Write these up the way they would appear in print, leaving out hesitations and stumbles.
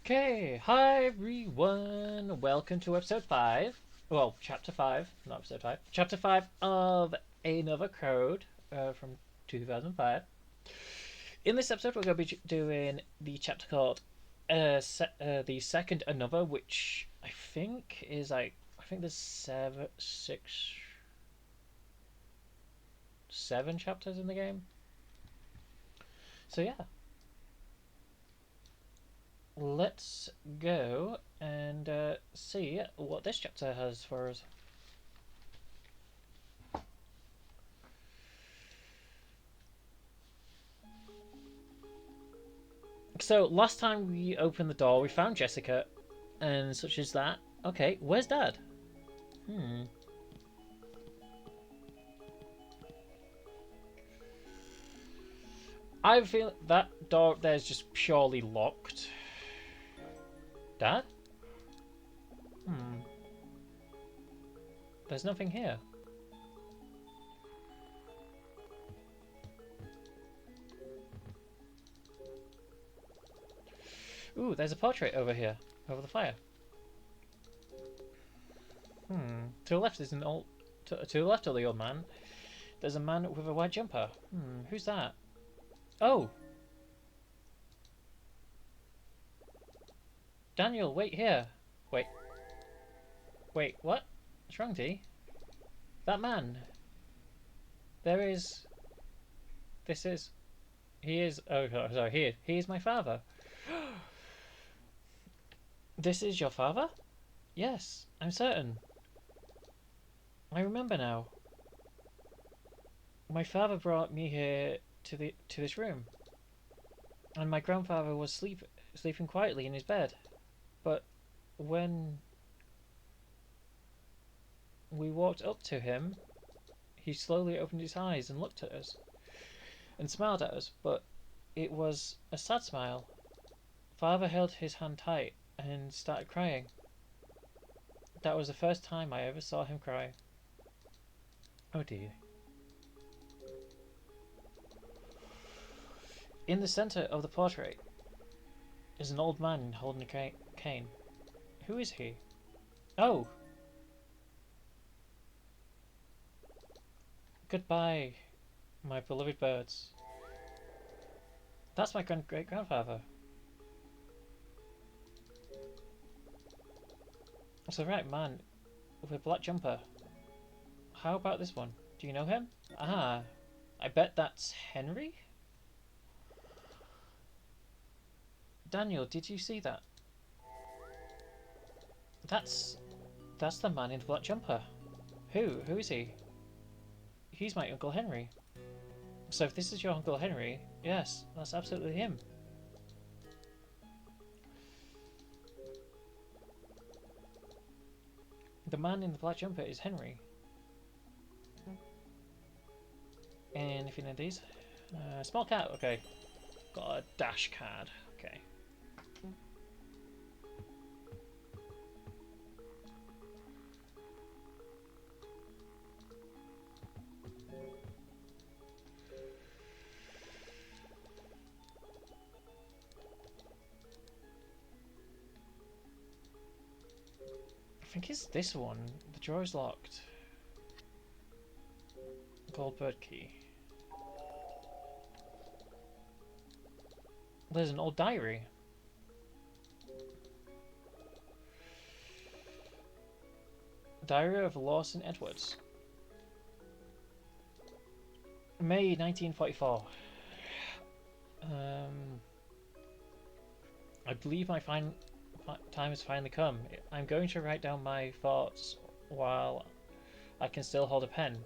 Okay, hi everyone. Welcome to episode 5. Well, chapter 5, not episode 5. Chapter 5 of Another Code from 2005. In this episode, we're going to be doing the chapter called the second Another, which I think is I think there's seven chapters in the game. So yeah, let's go and see what this chapter has for us. So last time we opened the door, we found Jessica, and such as that. Okay, where's Dad? I feel that door up there is just purely locked. Dad? There's nothing here. Ooh, there's a portrait over here, over the fire. To the left is an old. To the left of the old man, there's a man with a white jumper. Who's that? Oh, Daniel, wait here. Wait. Wait, what? What's wrong, Dee? That man. There is. This is. He is. Oh, sorry. He is my father. This is your father? Yes, I'm certain. I remember now. My father brought me here to this room, and my grandfather was sleeping quietly in his bed. But when we walked up to him, he slowly opened his eyes and looked at us, and smiled at us. But it was a sad smile. Father held his hand tight and started crying. That was the first time I ever saw him cry. Oh dear. In the center of the portrait is an old man holding a cane. Who is he? Oh! Goodbye, my beloved birds. That's my great-grandfather. It's the right man with a black jumper. How about this one? Do you know him? Ah, I bet that's Henry? Daniel, did you see that? That's the man in the black jumper. Who? Who is he? He's my Uncle Henry. So if this is your Uncle Henry, yes, that's absolutely him. The man in the black jumper is Henry. Anything in these? Small cat, okay. Got a dash card, okay. I think it's this one. The drawer is locked. Gold bird key. There's an old diary. Diary of Lawson Edwards. May 1944. I believe my time has finally come. I'm going to write down my thoughts while I can still hold a pen.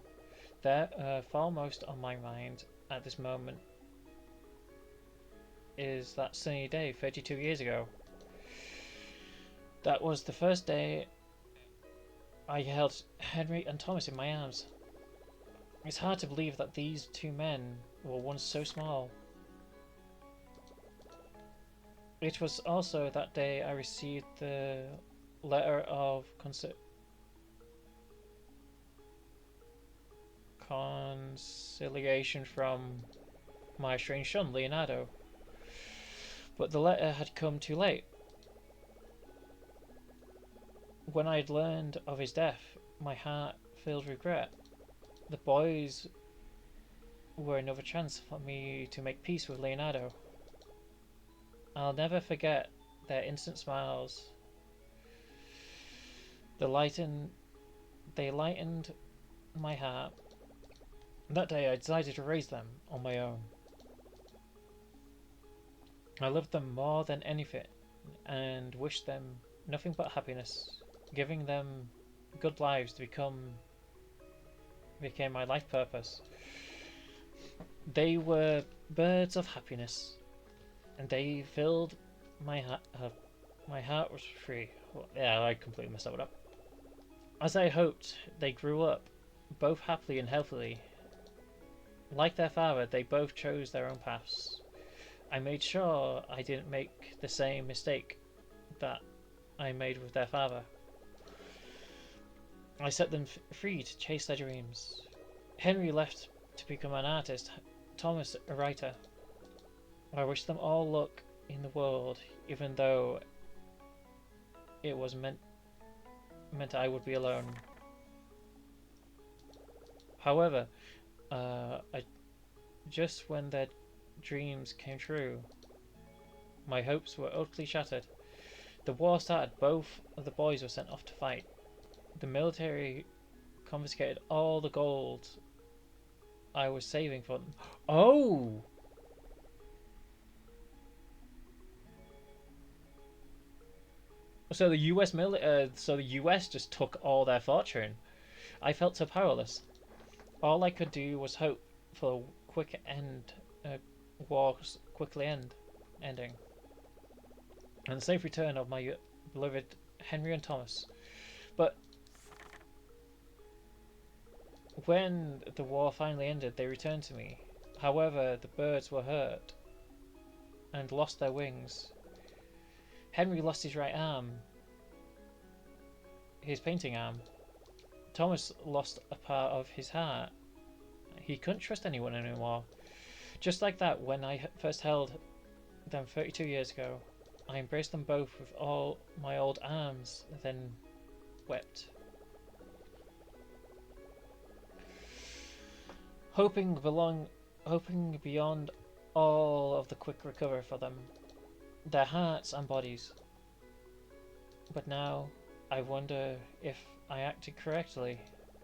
There, foremost on my mind at this moment is that sunny day 32 years ago. That was the first day I held Henry and Thomas in my arms. It's hard to believe that these two men were once so small. It was also that day I received the letter of conciliation from my estranged son, Leonardo. But the letter had come too late. When I'd learned of his death, my heart filled regret. The boys were another chance for me to make peace with Leonardo. I'll never forget their instant smiles. They lightened my heart. That day I decided to raise them on my own. I loved them more than anything and wished them nothing but happiness. Giving them good lives became my life purpose. They were birds of happiness, and they filled my heart. My heart was free. Well, yeah, I completely messed that one up. As I hoped, they grew up, both happily and healthily. Like their father, they both chose their own paths. I made sure I didn't make the same mistake that I made with their father. I set them free to chase their dreams. Henry left to become an artist, Thomas a writer. I wish them all luck in the world, even though it was meant I would be alone. However, just when their dreams came true, my hopes were utterly shattered. The war started. Both of the boys were sent off to fight. The military confiscated all the gold I was saving for them. Oh! So the US just took all their fortune. I felt so powerless. All I could do was hope for a quick end, war's quickly ending, and the safe return of my beloved Henry and Thomas. But when the war finally ended, they returned to me. However, the birds were hurt and lost their wings. Henry lost his right arm, his painting arm. Thomas lost a part of his heart. He couldn't trust anyone anymore. Just like that, when I first held them 32 years ago, I embraced them both with all my old arms, then wept. Hoping beyond all of the quick recovery for them, their hearts and bodies. But now, I wonder if I acted correctly.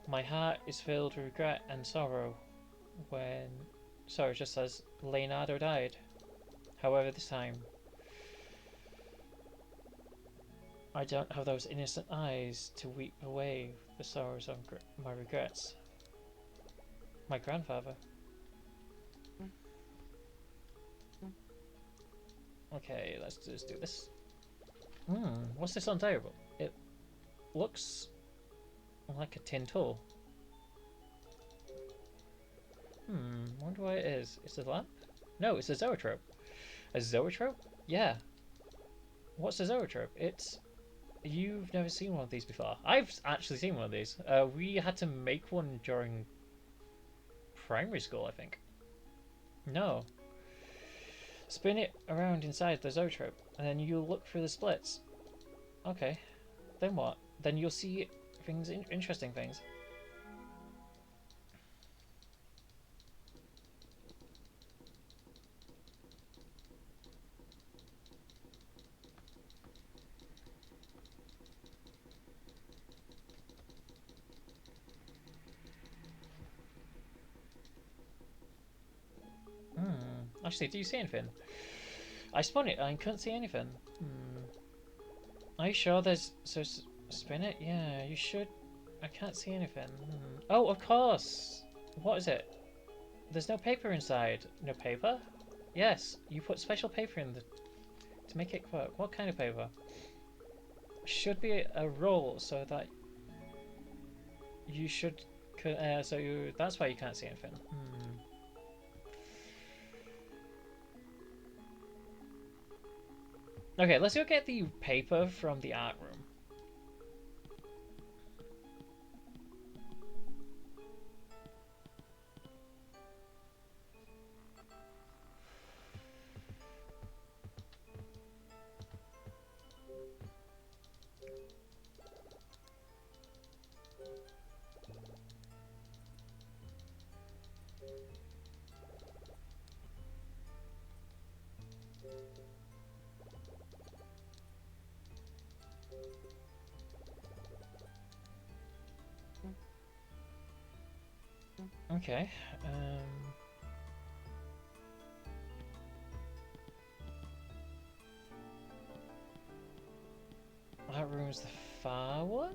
My heart is filled with regret and sorrow just as Leonardo died. However, this time, I don't have those innocent eyes to weep away the sorrows of my regrets. My grandfather. Okay, let's just do this. What's this on table? It looks like a tin tool. Wonder what it is. Is it a lamp? No, it's a zoetrope. A zoetrope? Yeah. What's a zoetrope? You've never seen one of these before. I've actually seen one of these. We had to make one during primary school, I think. No. Spin it around inside the zoetrope, and then you look through the splits. Okay. Then what? Then you'll see things, interesting things. Actually, do you see anything? I spun it and I couldn't see anything. Are you sure there's... So, spin it? Yeah, you should... I can't see anything. Oh, of course! What is it? There's no paper inside. No paper? Yes, you put special paper in to make it work. What kind of paper? Should be a roll so that you should... that's why you can't see anything. Okay, let's go get the paper from the art room. Okay. That room's the far one?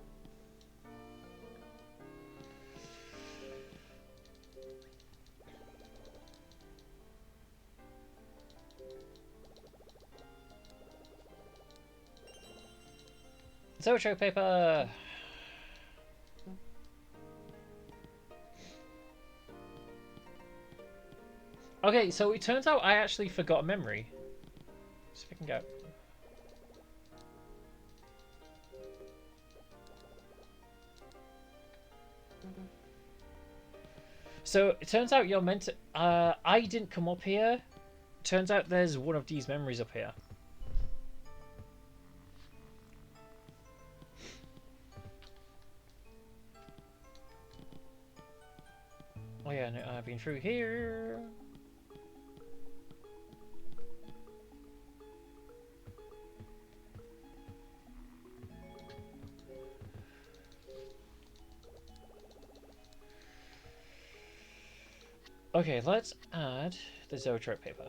Zoetrope paper! Okay, so it turns out I actually forgot a memory. See if I can go. So it turns out you're meant to. I didn't come up here. Turns out there's one of these memories up here. Oh yeah, no, I've been through here. Okay, let's add the zoetrope paper.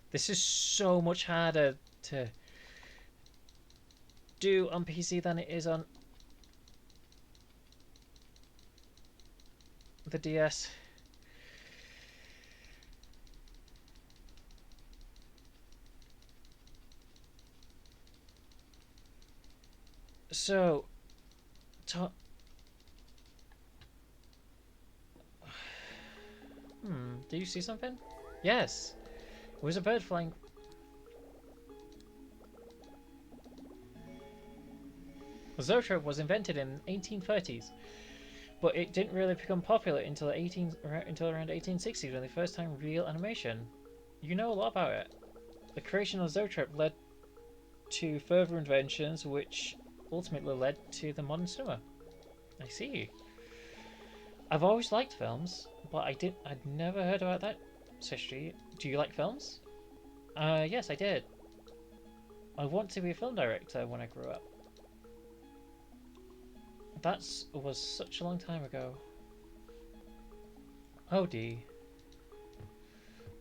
This is so much harder to do on PC than it is on the DS. So, do you see something? Yes. It was a bird flying. The zoetrope was invented in 1830s, but it didn't really become popular until around 1860s when the first time real animation. You know a lot about it. The creation of zoetrope led to further inventions, which ultimately led to the modern cinema. I see. I've always liked films, but I'd never heard about that history. Do you like films? Yes, I did. I want to be a film director when I grew up. That was such a long time ago. Oh, D.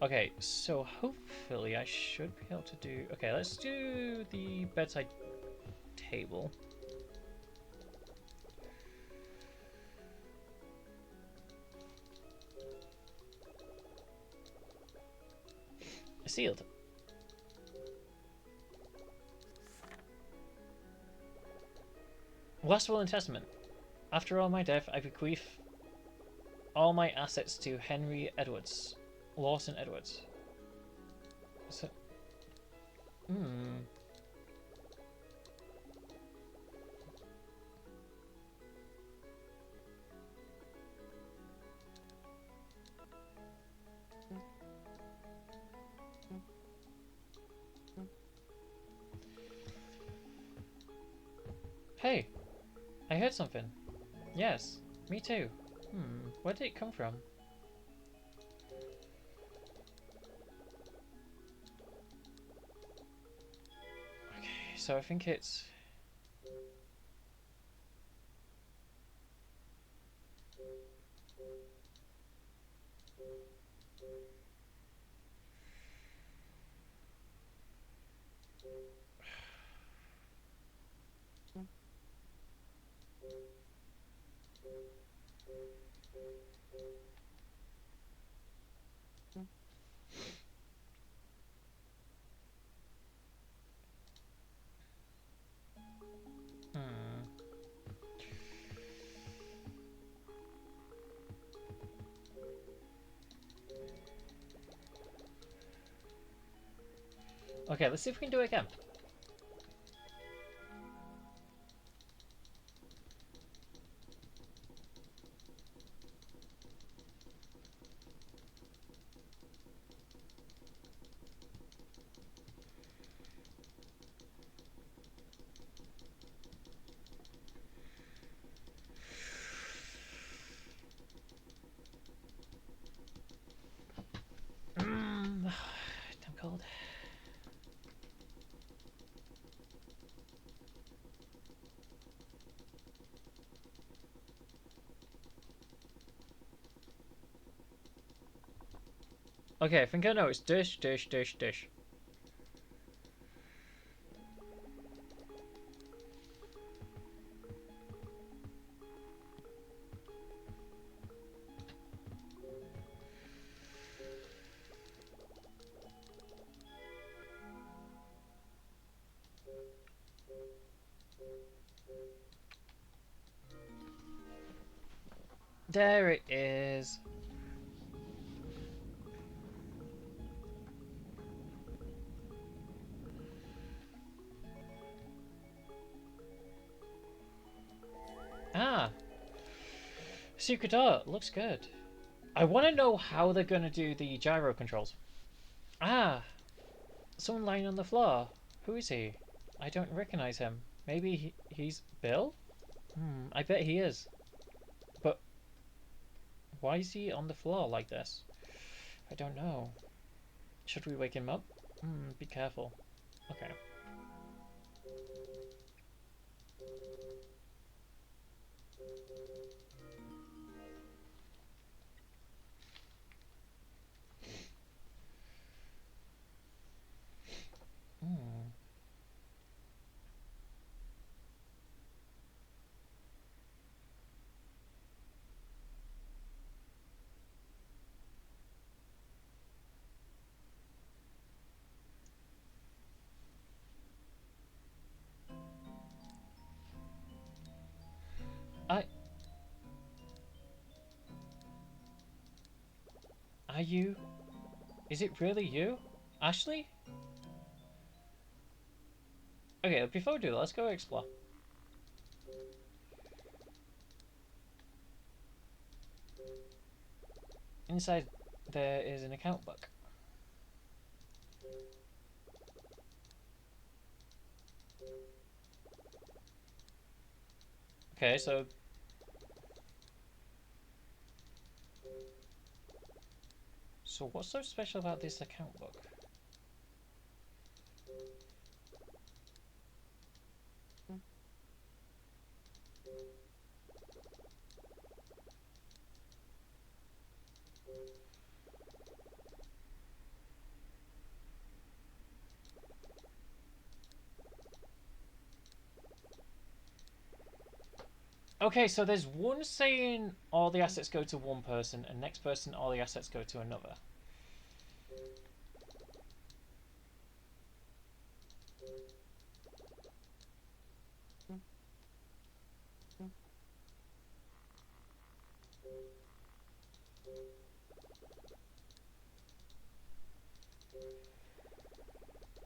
Okay, so hopefully I should be able to do... Okay, let's do the bedside table. Sealed. Last will and testament. After all my death, I bequeath all my assets to Henry Edwards. Lawson Edwards. So, Hey, I heard something. Yes, me too. Where did it come from? Okay, so I think it's... Okay, let's see if we can do it again. Okay, I think I know. It's dish, dish, dish, dish. There it is. Ah, secret art. Looks good. I want to know how they're going to do the gyro controls. Ah, someone lying on the floor. Who is he? I don't recognize him. Maybe he's Bill? I bet he is. But why is he on the floor like this? I don't know. Should we wake him up? Be careful. Okay. Hmm. I... Are you... Is it really you? Ashley? Okay, before we do that, let's go explore. Inside there is an account book. Okay, so... So what's so special about this account book? Okay, so there's one saying all the assets go to one person, and next person all the assets go to another.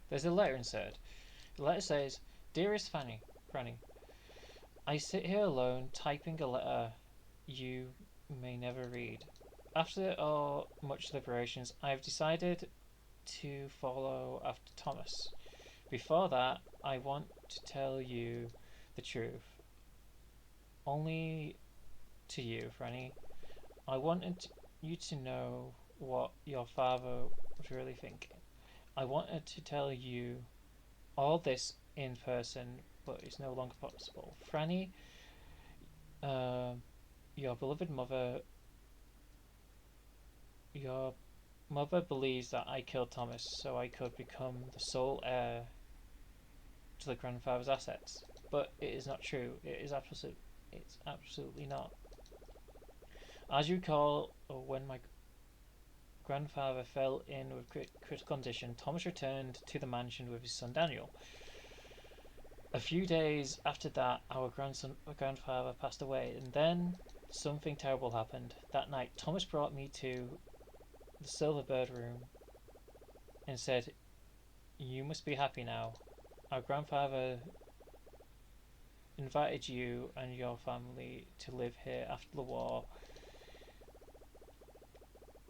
There's a letter inserted. The letter says, "Dearest Franny, I sit here alone typing a letter you may never read. After all much deliberations, I have decided to follow after Thomas. Before that, I want to tell you the truth. Only to you, Franny. I wanted you to know what your father was really thinking. I wanted to tell you all this in person, but it's no longer possible. Franny, uh, your beloved mother, your mother believes that I killed Thomas so I could become the sole heir to the grandfather's assets. But it is not true. It's absolutely not. As you recall, when my grandfather fell in with critical condition, Thomas returned to the mansion with his son Daniel. A few days after that, our grandfather passed away, and then something terrible happened. That night, Thomas brought me to the Silverbird room and said, "You must be happy now. Our grandfather invited you and your family to live here after the war.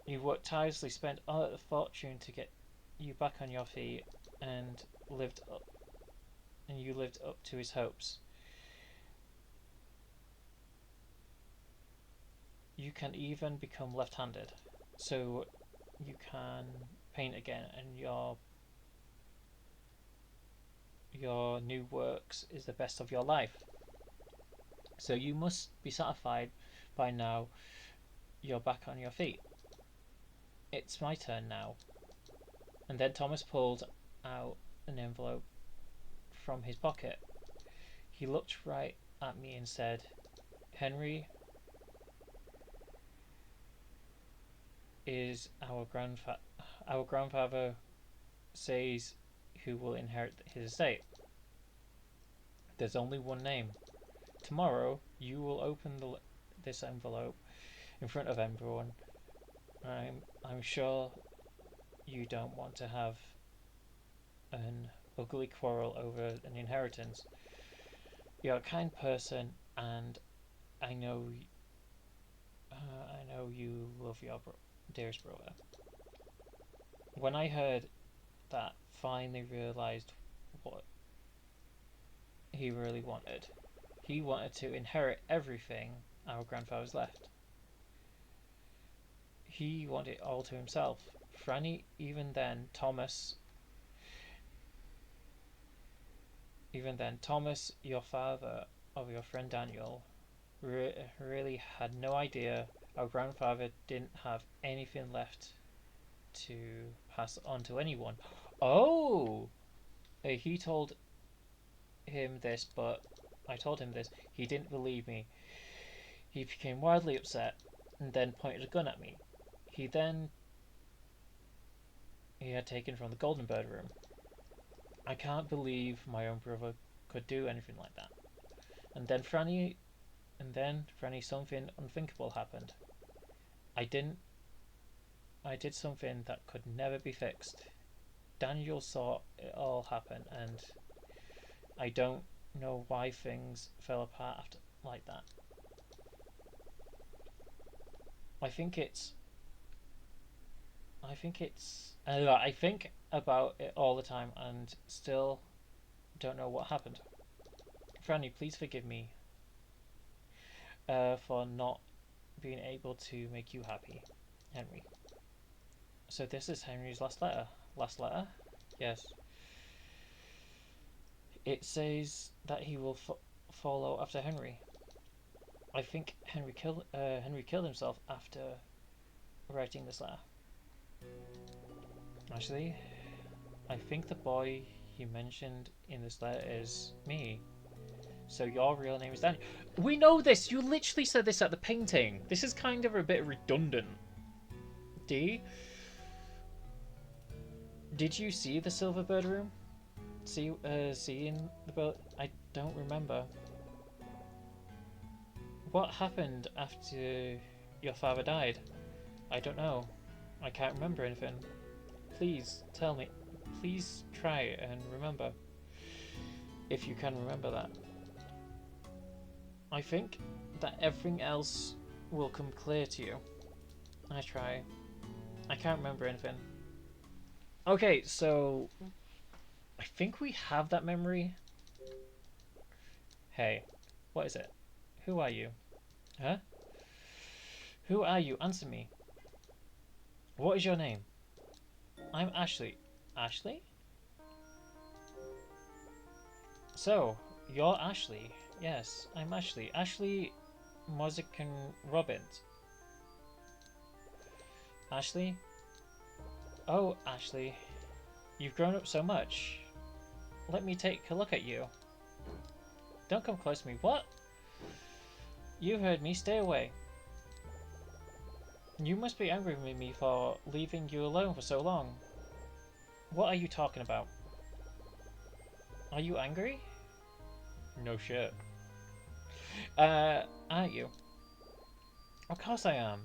You worked tirelessly, spent all the fortune to get you back on your feet, and you lived up to his hopes. You can even become left-handed, so you can paint again, and your new works is the best of your life. So you must be satisfied by now you're back on your feet." It's my turn now. And then Thomas pulled out an envelope from his pocket. He looked right at me and said, Henry is our grandfather says who will inherit his estate. There's only one name. Tomorrow you will open this envelope in front of everyone. I'm sure you don't want to have an ugly quarrel over an inheritance. You're a kind person, and I know you love your dearest brother. When I heard that, finally realised what he really wanted. He wanted to inherit everything our grandfather's left. He wanted it all to himself. Franny, even then, Thomas, your father of your friend Daniel, really had no idea our grandfather didn't have anything left to pass on to anyone. Oh! He told him this, but I told him this. He didn't believe me. He became wildly upset and then pointed a gun at me. He had taken from the Golden Bird room. I can't believe my own brother could do anything like that. And then Franny, something unthinkable happened. I did something that could never be fixed. Daniel saw it all happen, and I don't know why things fell apart like that. I think about it all the time and still don't know what happened. Franny, please forgive me for not being able to make you happy, Henry. So this is Henry's last letter. Last letter? Yes. It says that he will follow after Henry. I think Henry killed himself after writing this letter. Actually, I think the boy he mentioned in this letter is me. So your real name is Daniel. We know this! You literally said this at the painting. This is kind of a bit redundant. Did you see the Silverbird room? Seeing the boat? I don't remember. What happened after your father died? I don't know. I can't remember anything. Please tell me. Please try and remember. If you can remember that. I think that everything else will come clear to you. I try. I can't remember anything. Okay, so I think we have that memory. Hey, what is it? Who are you? Huh? Who are you? Answer me. What is your name? I'm Ashley. Ashley? So, you're Ashley. Yes, I'm Ashley. Ashley Mozican Robbins. Ashley? Oh, Ashley. You've grown up so much. Let me take a look at you. Don't come close to me. What? You heard me. Stay away. You must be angry with me for leaving you alone for so long. What are you talking about? Are you angry? No shit. Aren't you? Of course I am.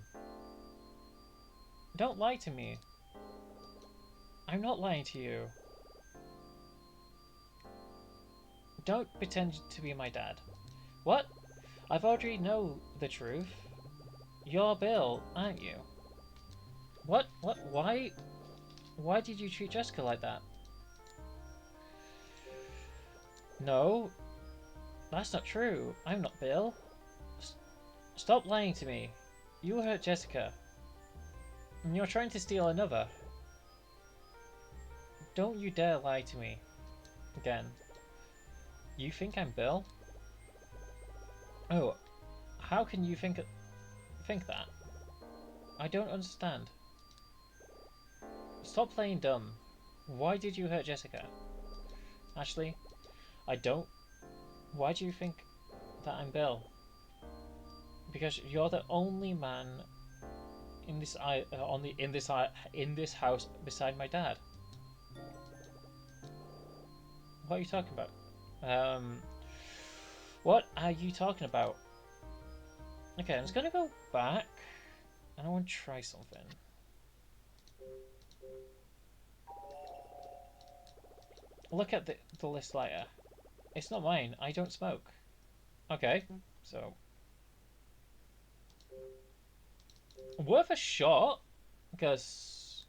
Don't lie to me. I'm not lying to you. Don't pretend to be my dad. What? I've already know the truth. You're Bill, aren't you? What? Why did you treat Jessica like that? No, that's not true. I'm not Bill. Stop lying to me. You hurt Jessica. And you're trying to steal another. Don't you dare lie to me. Again. You think I'm Bill? Oh, how can you think that? I don't understand. Stop playing dumb. Why did you hurt Jessica? Ashley, I don't. Why do you think that I'm Bill? Because you're the only man in this in this house beside my dad. What are you talking about? What are you talking about? Okay, I'm just gonna go back and I want to try something. Look at the list lighter. It's not mine. I don't smoke. Okay, so worth a shot, because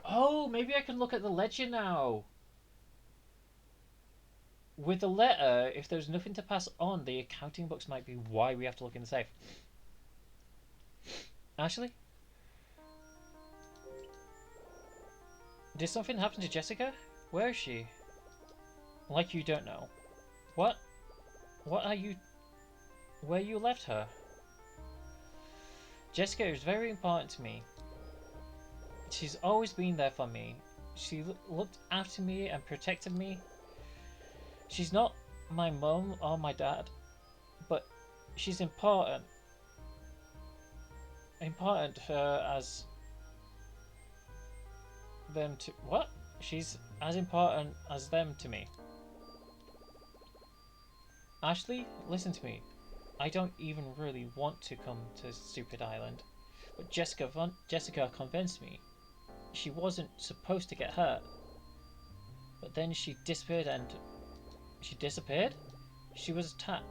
oh, maybe I can look at the ledger now. With the letter, if there's nothing to pass on, the accounting books might be why we have to look in the safe. Ashley? Did something happen to Jessica? Where is she? Like you don't know. What? What are you... Where you left her? Jessica is very important to me. She's always been there for me. She looked after me and protected me. She's not my mum or my dad, but she's important. Important as them to... What? She's as important as them to me. Ashley, listen to me. I don't even really want to come to Stupid Island, but Jessica convinced me. She wasn't supposed to get hurt, but then she disappeared and... She disappeared? She was attacked.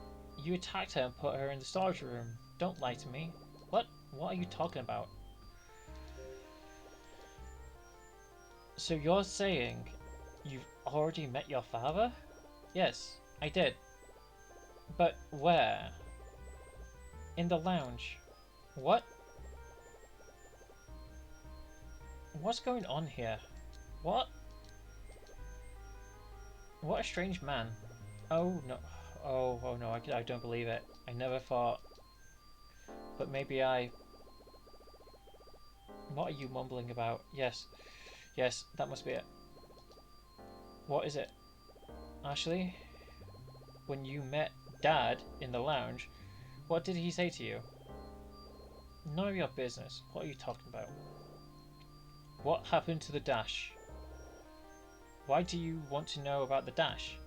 You attacked her and put her in the storage room. Don't lie to me. What? What are you talking about? So you're saying you've already met your father? Yes, I did. But where? In the lounge. What? What's going on here? What? What a strange man. Oh no. Oh no, I don't believe it. I never thought. But maybe I... What are you mumbling about? Yes. Yes, that must be it. What is it? Ashley? When you met Dad in the lounge, what did he say to you? None of your business. What are you talking about? What happened to the dash? Why do you want to know about the dash?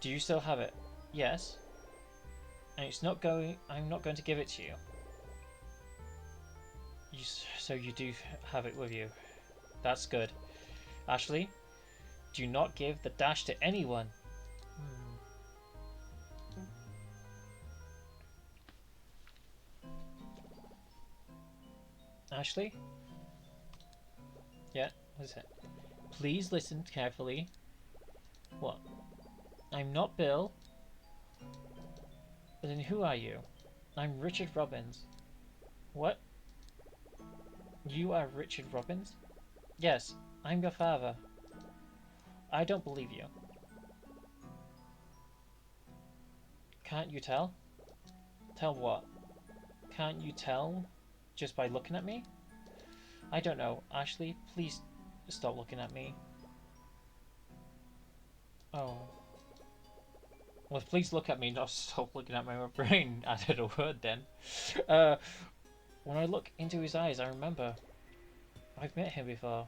Do you still have it? Yes. And it's not going... I'm not going to give it to you. So you do have it with you. That's good. Ashley, do not give the dash to anyone. Ashley? Yeah, what is it? Please listen carefully. What? I'm not Bill. Then who are you? I'm Richard Robbins. What? You are Richard Robbins? Yes, I'm your father. I don't believe you. Can't you tell? Tell what? Can't you tell just by looking at me? I don't know. Ashley, please stop looking at me. Oh. Well, please look at me, not stop looking at my brain. Added a word then. When I look into his eyes, I remember. I've met him before.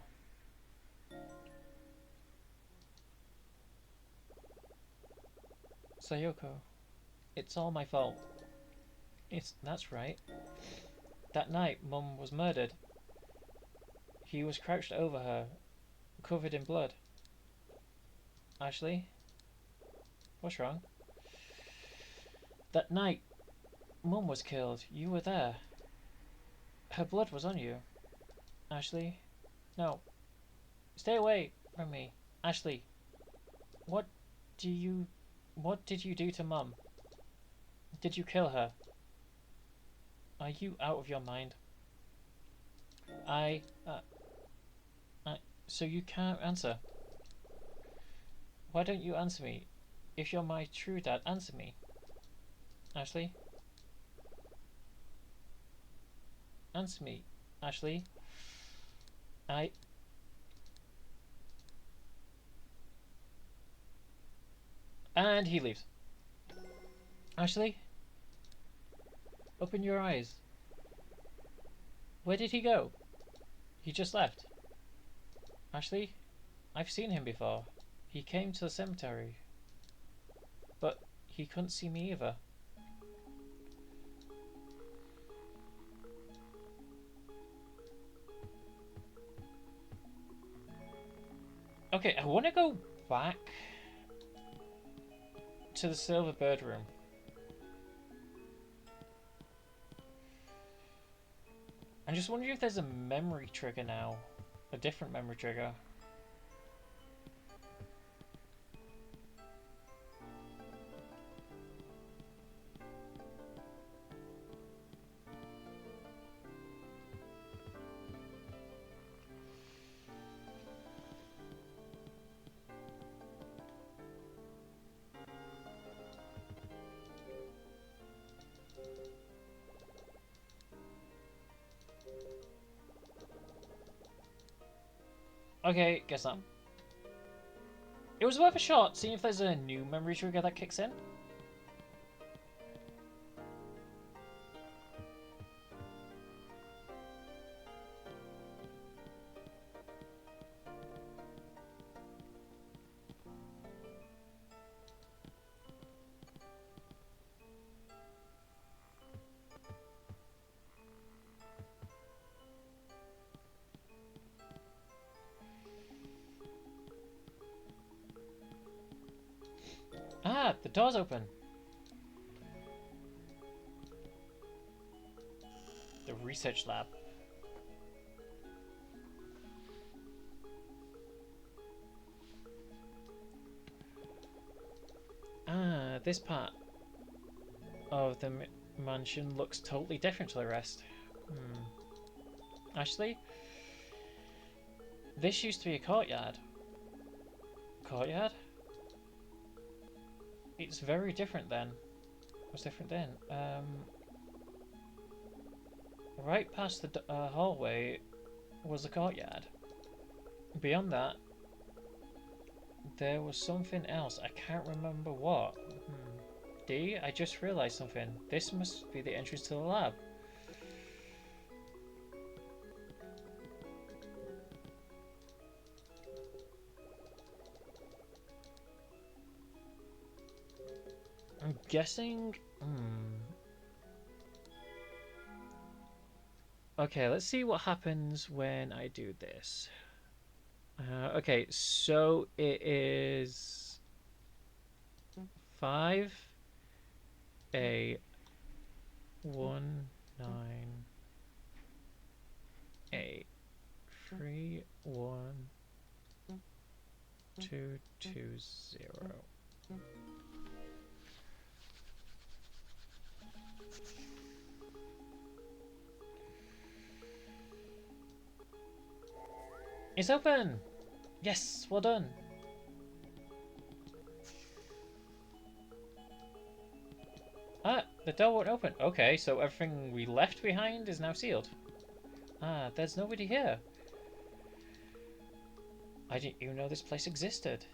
Sayoko, it's all my fault. That's right. That night, Mum was murdered. He was crouched over her, covered in blood. Ashley? What's wrong? That night, Mum was killed. You were there. Her blood was on you. Ashley? No. Stay away from me. Ashley, what did you do to Mum? Did you kill her? Are you out of your mind? So you can't answer. Why don't you answer me? If you're my true dad, answer me. Ashley? Answer me, Ashley. I... And he leaves. Ashley? Open your eyes. Where did he go? He just left. Ashley? I've seen him before. He came to the cemetery. But he couldn't see me either. Okay, I want to go back to the Silver Bird room. I'm just wondering if there's a memory trigger now. A different memory trigger. Okay, guess not. It was worth a shot, seeing if there's a new memory trigger that kicks in. Ah, the door's open. The research lab. Ah, this part of the mansion looks totally different to the rest. Ashley? This used to be a courtyard. Courtyard? It's very different then. What's different then? Right past the hallway was the courtyard. Beyond that, there was something else. I can't remember what. D, I just realised something. This must be the entrance to the lab. I'm guessing... Okay, let's see what happens when I do this. Okay, so it is 5 8 1 9 8 3 1 2 2 0. It's open! Yes, well done. Ah, the door won't open. Okay, so everything we left behind is now sealed. Ah, there's nobody here. I didn't even know this place existed.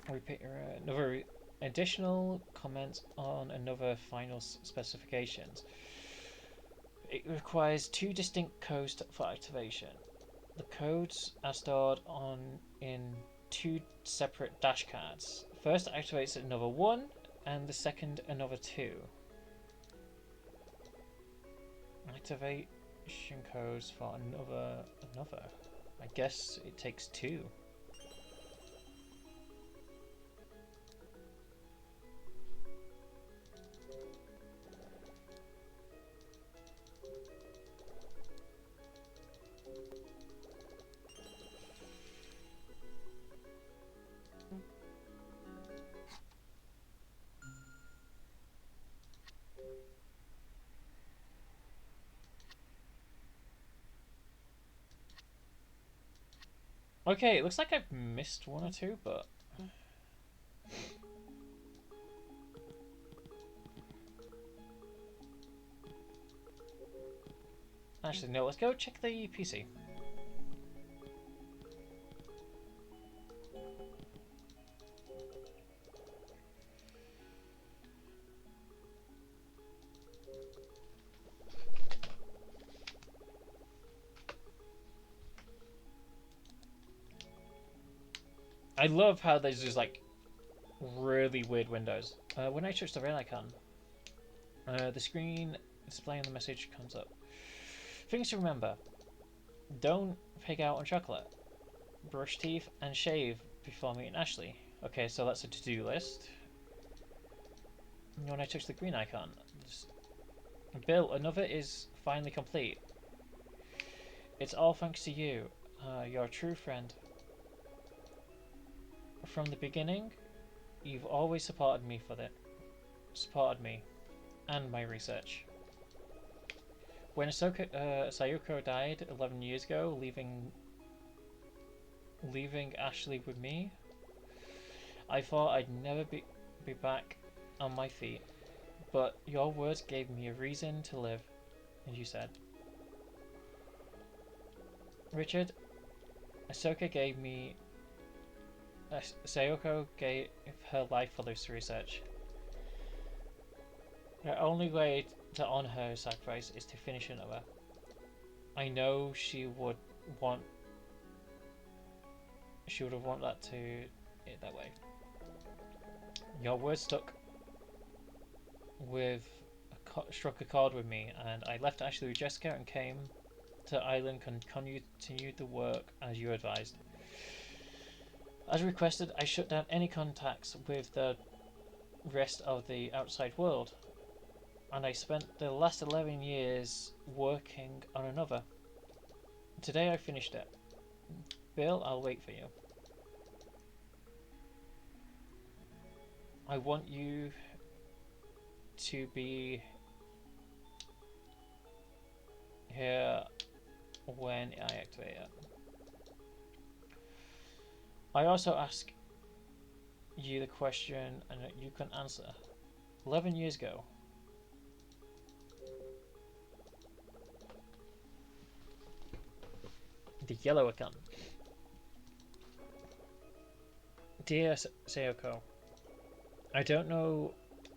Repeat another additional comments on another final specifications. It requires 2 distinct codes for activation. The codes are stored in 2 separate dash cards. First activates another 1 and the second another 2. Activation codes for another. I guess it takes 2. Okay, it looks like I've missed one or two, but... Actually, no, let's go check the PC. I love how there's just like really weird windows. When I touch the red icon, the screen displaying the message comes up. Things to remember. Don't pig out on chocolate. Brush teeth and shave before meeting Ashley. Okay, so that's a to-do list. When I touch the green icon, Bill, another is finally complete. It's all thanks to you. You're a true friend. From the beginning, you've always supported me and my research. When Sayoko died 11 years ago, leaving Ashley with me, I thought I'd never be back on my feet. But your words gave me a reason to live, as you said. Richard, Sayoko gave her life for this research. The only way to honor her sacrifice is to finish another. I know she would have wanted that to it that way. Your words struck a chord with me, and I left Ashley with Jessica and came to Island and continued the work as you advised. As requested, I shut down any contacts with the rest of the outside world, and I spent the last 11 years working on another. Today I finished it. Bill, I'll wait for you. I want you to be here when I activate it. I also ask you the question and you can answer. 11 years ago. The yellow account. Dear Sayoko, I don't know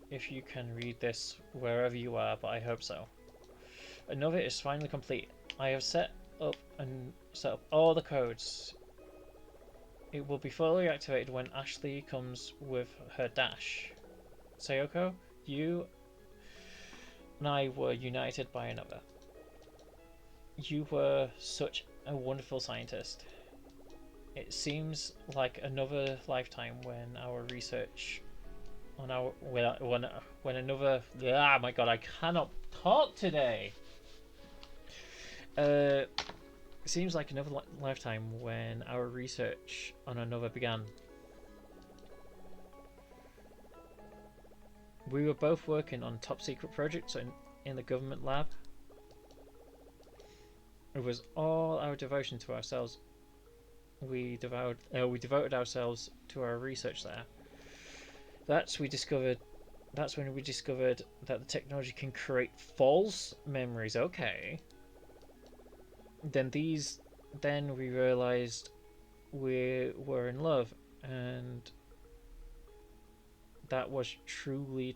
if you can read this wherever you are, but I hope so. Another is finally complete. I have set up all the codes. It will be fully activated when Ashley comes with her dash. Sayoko, you and I were united by another. You were such a wonderful scientist. It seems like another lifetime when our research on our when another my god, I cannot talk today. Seems like another lifetime when our research on another began. We were both working on top secret projects in the government lab. It was all our devotion to ourselves. We devoted ourselves to our research there. That's when we discovered that the technology can create false memories. Okay. Then we realized we were in love, and that was truly a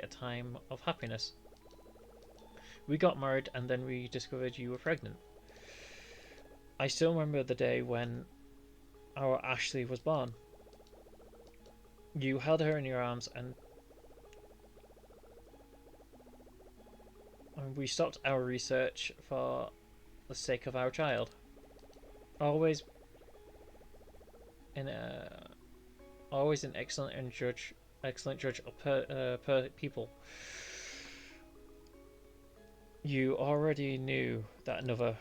time of happiness. We got married, and then we discovered you were pregnant. I still remember the day when our Ashley was born. You held her in your arms, and we stopped our research for the sake of our child. Always an excellent judge of people. You already knew that another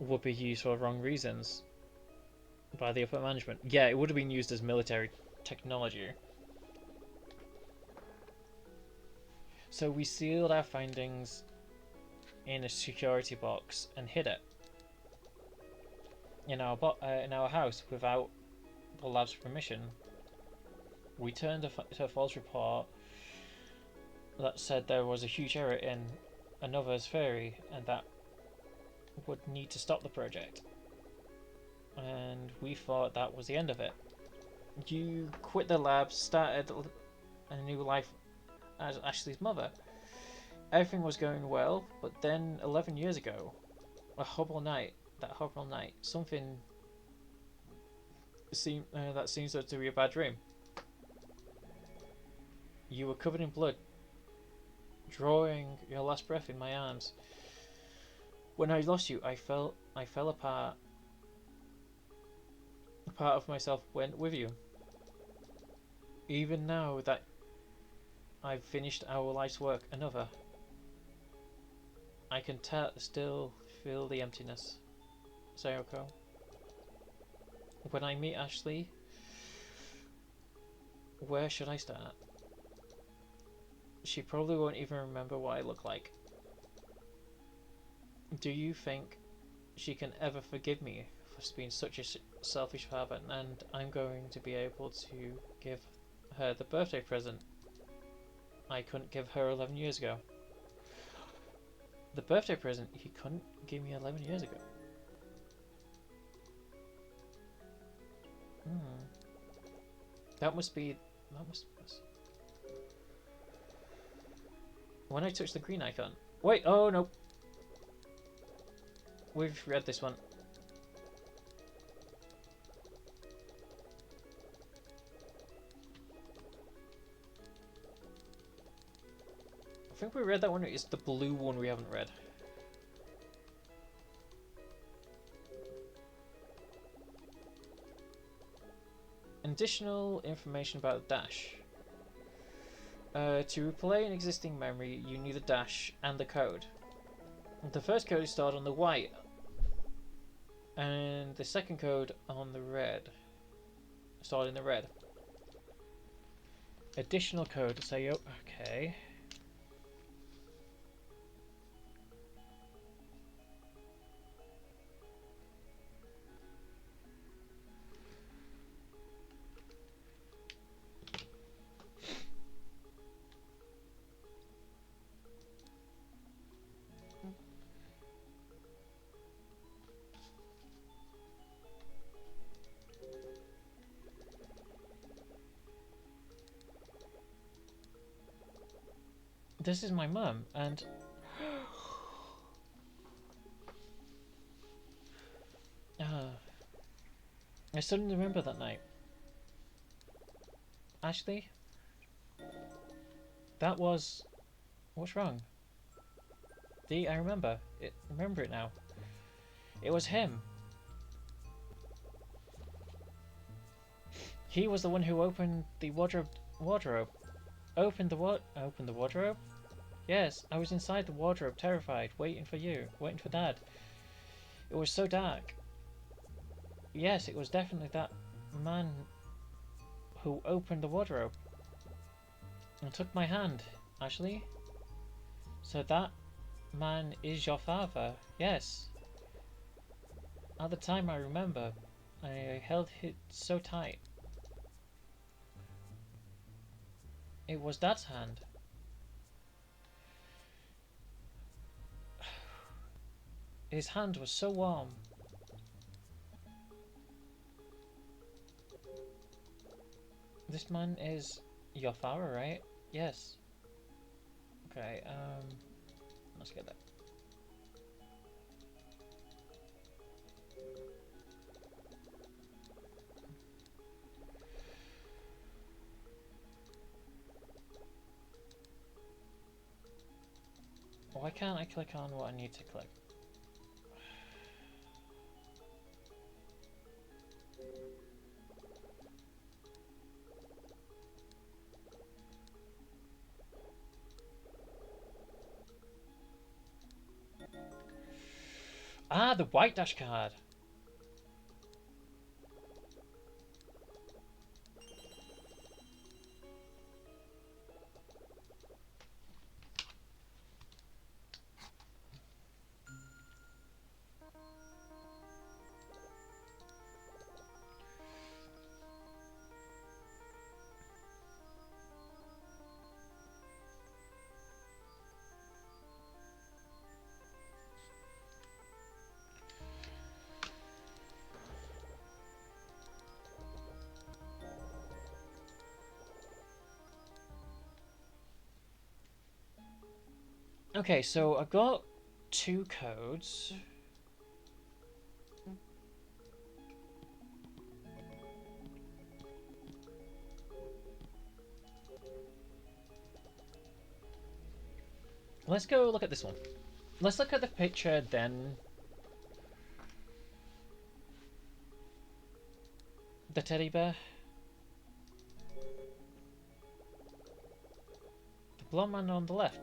would be used for wrong reasons by the upper management. Yeah, it would have been used as military technology. So we sealed our findings in a security box and hid it. in our house without the lab's permission. We turned to a false report that said there was a huge error in another's theory and that would need to stop the project. And we thought that was the end of it. You quit the lab, started a new life as Ashley's mother. Everything was going well, but then 11 years ago, that horrible night, something that seems to be a bad dream. You were covered in blood, drawing your last breath in my arms. When I lost you, I fell apart. A part of myself went with you. Even now that I've finished our life's work, another. I can still feel the emptiness. Sayoko. When I meet Ashley, where should I start? She probably won't even remember what I look like. Do you think she can ever forgive me for being such a selfish father, and I'm going to be able to give her the birthday present I couldn't give her 11 years ago? The birthday present he couldn't give me 11 years ago. That must be... When I touch the green icon... Wait, oh no! We've read this one. I think we read that one. It's the blue one we haven't read. Additional information about the dash. To replay an existing memory, you need the dash and the code. The first code is stored on the white, and the second code on the red. Stored in the red. Additional code. Say, okay. This is my mum, and I suddenly remember that night. Ashley? That was... What's wrong? I remember it. Remember it now. It was him. He was the one who opened the wardrobe. Opened the wardrobe? Yes, I was inside the wardrobe, terrified, waiting for Dad. It was so dark. Yes, it was definitely that man who opened the wardrobe and took my hand. Ashley? So that man is your father? Yes. At the time, I remember, I held it so tight. It was Dad's hand. His hand was so warm. This man is your father, right? Yes. Okay, let's get that. Why can't I click on what I need to click? Ah, the white dash card. Okay, so I've got 2 codes. Let's go look at this one. Let's look at the picture then. The teddy bear. The blonde man on the left.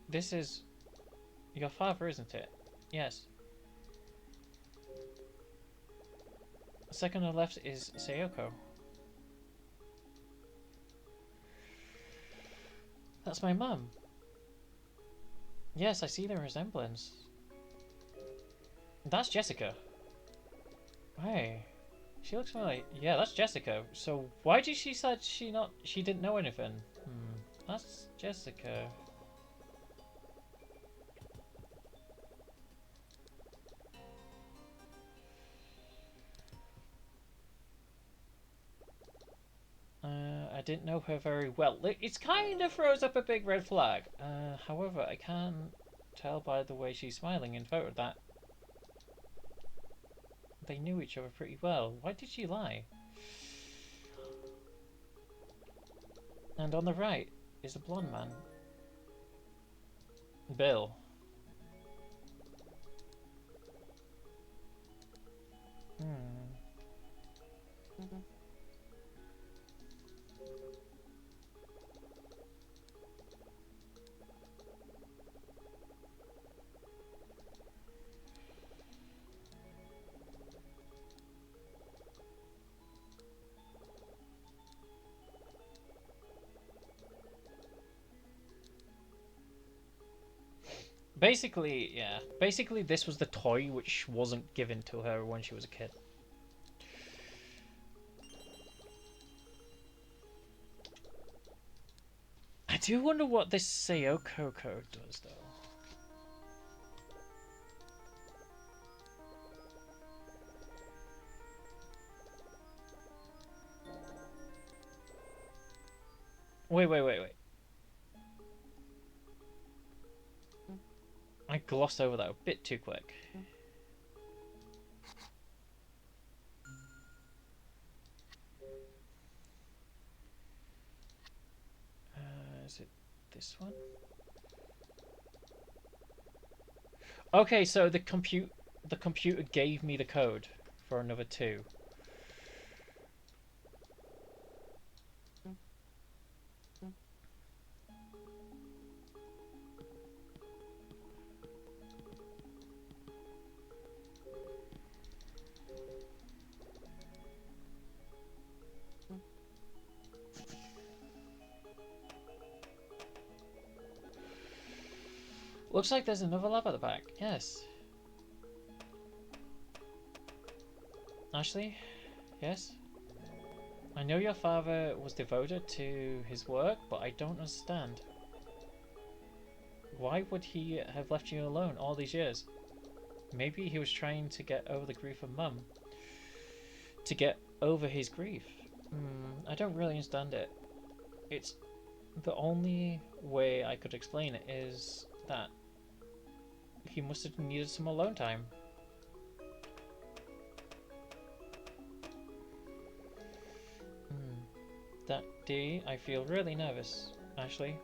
This is your father, isn't it? Yes. The second on the left is Sayoko. That's my mum. Yes, I see the resemblance. That's Jessica. Hey, she looks familiar. Yeah, that's Jessica. So why did she say she didn't know anything? That's Jessica. I didn't know her very well. It kind of throws up a big red flag. However, I can't tell by the way she's smiling in photo that they knew each other pretty well. Why did she lie? And on the right is a blonde man. Bill. Basically, yeah. Basically, this was the toy which wasn't given to her when she was a kid. I do wonder what this Sayoko code does, though. Wait. I glossed over that a bit too quick. Is it this one? Okay, so the computer gave me the code for another 2. Looks like there's another lab at the back. Yes. Ashley? Yes? I know your father was devoted to his work, but I don't understand. Why would he have left you alone all these years? Maybe he was trying to get over the grief of Mum. To get over his grief. I don't really understand it. It's the only way I could explain it is that he must have needed some alone time. That day, I feel really nervous, Ashley.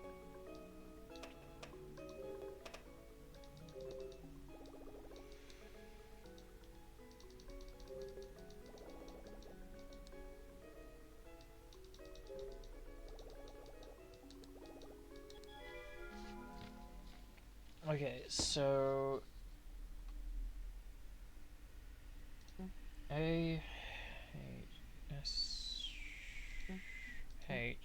Okay, so A S H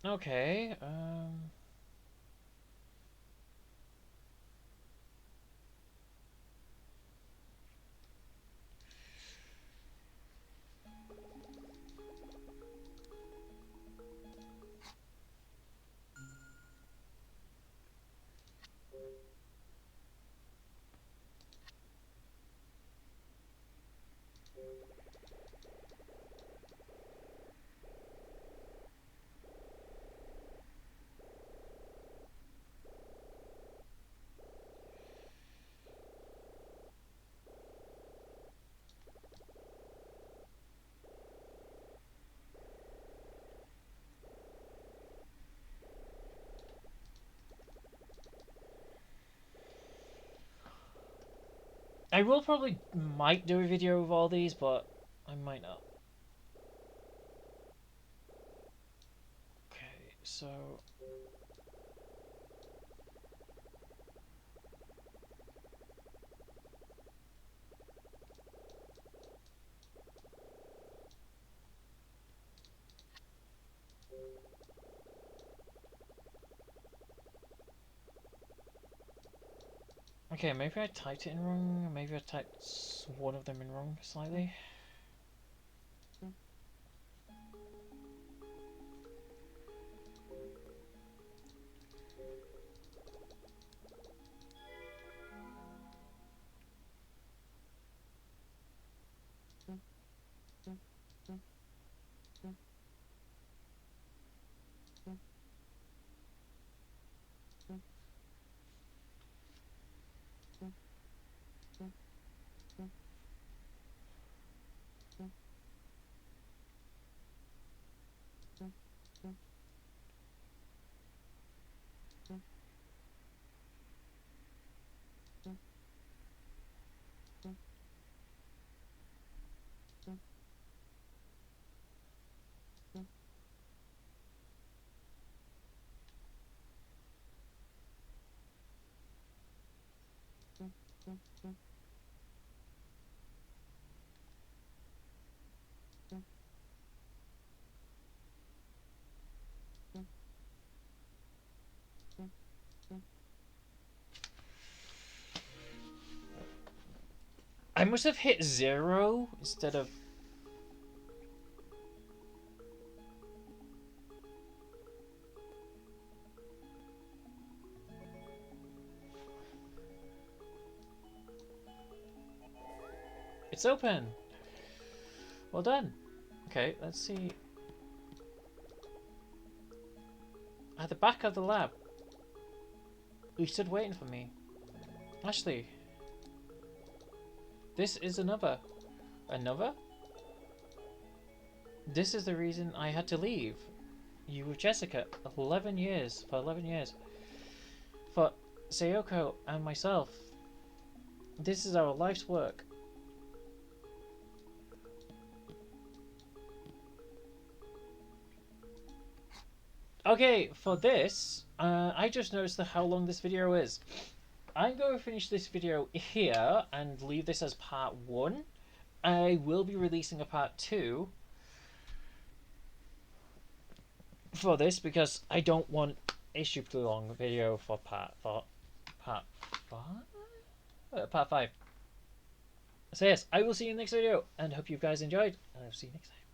Okay. I will probably might do a video of all these, but I might not. Okay, so okay, maybe I typed it in wrong. Maybe I typed one of them in wrong slightly. I must have hit 0 instead of. It's open. Well done. Okay, let's see. At the back of the lab. You stood waiting for me. Ashley. This is another. Another? This is the reason I had to leave. You with Jessica. 11 years. For 11 years. For Sayoko and myself. This is our life's work. Okay, for this, I just noticed how long this video is. I'm going to finish this video here and leave this as part 1. I will be releasing a part 2 for this because I don't want a super long video for part 5. Part 5. So yes, I will see you in the next video and hope you guys enjoyed. And I'll see you next time.